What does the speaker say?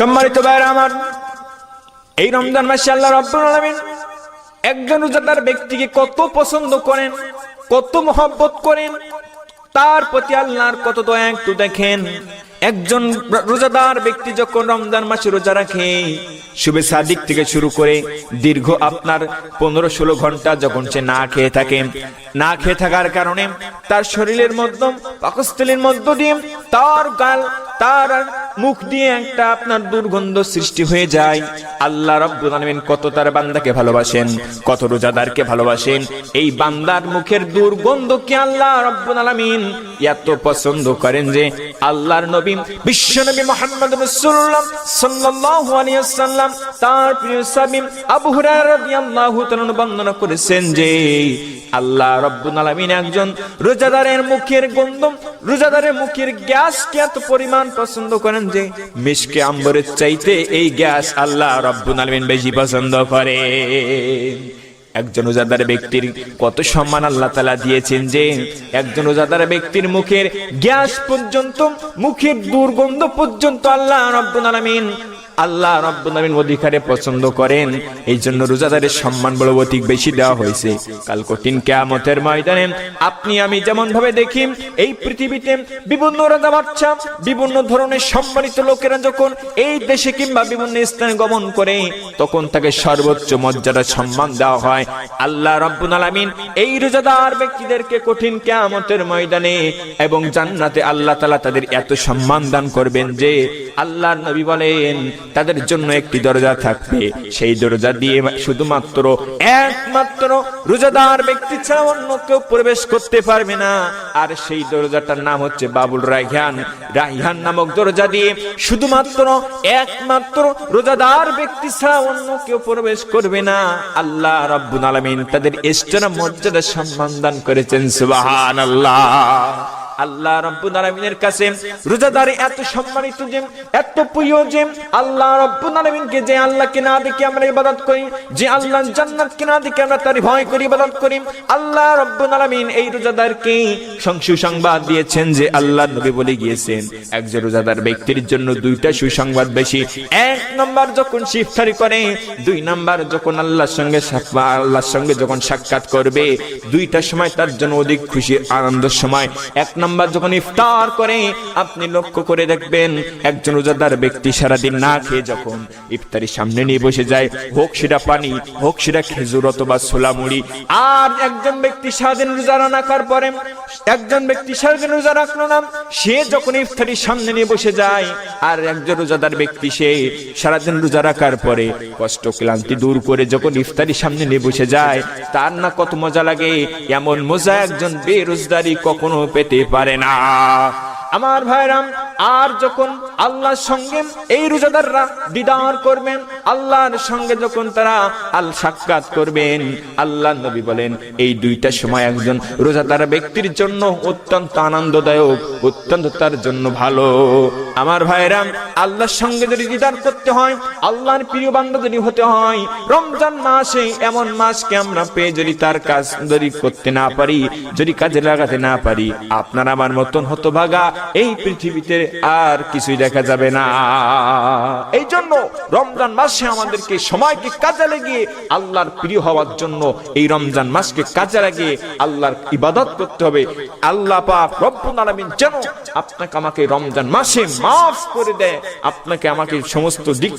সম্মানিত ভাইরা আমার, এই রমজান মাসে আল্লাহ রাব্বুল আলামিন একজন রোজাদার ব্যক্তিকে কত পছন্দ করেন, কত মহব্বত করেন, তার প্রতি আল্লাহর কত দয়া একটু দেখেন। একজন রোজাদার ব্যক্তি যখন রমজান মাসে রোজা রাখে, শুভে সাদিক থেকে শুরু করে দীর্ঘ আপনার 15-16 ঘন্টা যখন সে না খেয়ে থাকে, না খেয়ে থাকার কারণে তার শরীরের মধ্যে পাকস্থলীর মধ্য দিয়ে তার গাল, তার মুখ দিয়ে একটা আপনার দুর্গন্ধ সৃষ্টি হয়ে যায়। আল্লাহ রাব্বুল আলামিন কত তার বান্দাকে ভালোবাসেন, কত রোজাদারকে ভালোবাসেন। এই বান্দার মুখের দুর্গন্ধকে আল্লাহ রাব্বুল আলামিন এত পছন্দ করেন যে আল্লাহর নবী বিশ্বনবী মুহাম্মদ রাসূলুল্লাহ সাল্লাল্লাহু আলাইহি ওয়াসাল্লাম তার প্রিয় সাহাবী আবু হুরায়রা রাদিয়াল্লাহু তাআলা বর্ণনা করেছেন যে আল্লাহ রাব্বুল আলামিন একজন রোজাদারের মুখের গন্ধ, রোজাদারের মুখের গ্যাসকে এত পরিমাণ পছন্দ করেন যে মিশকে আম্বরের চাইতে এই গ্যাস আল্লাহ রাব্বুল আলামিন বেশি পছন্দ করে। একজন রোজাদার ব্যক্তির কত সম্মান আল্লাহ তাআলা দিয়েছেন যে একজন রোজাদার ব্যক্তির মুখের গ্যাস পর্যন্ত, মুখের দুর্গন্ধ পর্যন্ত আল্লাহ রাব্বুল আলামিন অধিকারে পছন্দ করেন। এই জন্য রোজাদারের সম্মান বড় অধিক বেশি দেওয়া হয়েছে। কাল কঠিন কিয়ামতের ময়দানে আপনি আমি যেমন ভাবে দেখি এই পৃথিবীতে বিভিন্ন রাজা বাদশা, বিভিন্ন ধরনের সম্মানিত লোকেরা যখন এই দেশে কিংবা বিভিন্ন স্থানে গমন করে, তখন তাকে সর্বোচ্চ মর্যাদা সম্মান দেওয়া হয়। আল্লাহ রাব্বুল আলামিন এই রোজাদার ব্যক্তিদেরকে কঠিন কিয়ামতের ময়দানে এবং জান্নাতে আল্লাহ তাআলা তাদের এত সম্মান দান করবেন যে আল্লাহর নবী বলেন তাদের জন্য একটি দরজা থাকবে, সেই দরজা দিয়ে শুধুমাত্র একমাত্র রোজাদার ব্যক্তি ছাড়া অন্য কেউ প্রবেশ করতে পারবে না। আর সেই দরজাটার নাম হচ্ছে বাবুল রায়হান। রায়হান নামক দরজা দিয়ে শুধুমাত্র একমাত্র রোজাদার ব্যক্তি ছাড়া অন্য কেউ প্রবেশ করবে না। আল্লাহ রাব্বুল আলামিন তাদের এক্সট্রা মর্যাদা সম্মান দান করেছেন। সুবহানাল্লাহ। আল্লাহ রাব্বুল আলামিনের কাছে রোজাদার এত সম্মানিত যে, এত প্রিয় যে আল্লাহ রাব্বুল আলামিনকে, যে আল্লাহকে না দেখে আমরা ইবাদত করি, যে আল্লাহর জান্নাতকে না দেখে আমরা তার ভয় করি ইবাদত করি, আল্লাহ রাব্বুল আলামিন এই রোজাদারকে সুসংবাদ দিয়েছেন যে আল্লাহর নবী বলে গিয়েছেন একজন রোজাদার ব্যক্তির জন্য দুইটা সুসংবাদ বেশি। এক নাম্বার যখন সে ইফতারি করে, দুই নাম্বার যখন আল্লাহর সঙ্গে যখন সাক্ষাৎ করবে, দুইটা সময় তার জন্য অধিক খুশি আনন্দের সময়। এক নাম্বার যখন ইফতার করে, আপনি লক্ষ্য করে দেখবেন একজন রোজাদার ব্যক্তি সারাদিন না খেয়ে যখন ইফতারি সামনে নিয়ে বসে যায়, হোক সেটা পানি, হোক সেটা খেজুর অথবা ছোলা মুড়ি। আর একজন ব্যক্তি সারাদিন রোজা রাখার পরে, একজন ব্যক্তি সারাদিন রোজা রাখলো না, সে যখন ইফতারি সামনে নিয়ে বসে যায়, আর একজন রোজাদার ব্যক্তি সে সারাদিন রোজা রাখার পরে কষ্ট ক্লান্তি দূর করে যখন ইফতারি সামনে নিয়ে বসে যায়, তার না কত মজা লাগে। এমন মজা একজন বেরোজগারি কখনো পেতে পারে না। আমার ভাইরাম, আর যখন আল্লাহর সঙ্গে এই রোজাদাররা দিদার করবেন, আল্লাহর সঙ্গে যখন তারা সাক্ষাৎ করবেন, আল্লাহ নবী বলেন এই দুইটা সময় একজন রোজাদার ব্যক্তির জন্য অত্যন্ত আনন্দদায়ক, অত্যন্ত তার জন্য ভালো। আমার ভাইরাম, আল্লাহর সঙ্গে যদি দিদার করতে হয়, আল্লাহর প্রিয় বান্দা যদি হতে হয়, রমজান মাসে এমন মাসকে আমরা পেয়ে যদি তার কাজ যদি করতে না পারি, যদি কাজে লাগাতে না পারি, আপনার আমার মতন হতভাগা এই পৃথিবীতে আর কিছুই দেখা যাবে না। এই জন্য রমজান মাসে আমাদেরকে সময়কে কাজে লাগিয়ে আল্লাহর প্রিয় হওয়ার জন্য এই রমজান মাসকে কাজে লাগিয়ে আল্লাহর ইবাদত করতে হবে। আল্লাহ পাক রব্বুল আলামিন যেন আপনাকে আমাকে রমজান মাসে মাফ করে দেয়, আপনাকে আমাকে সমস্ত দিক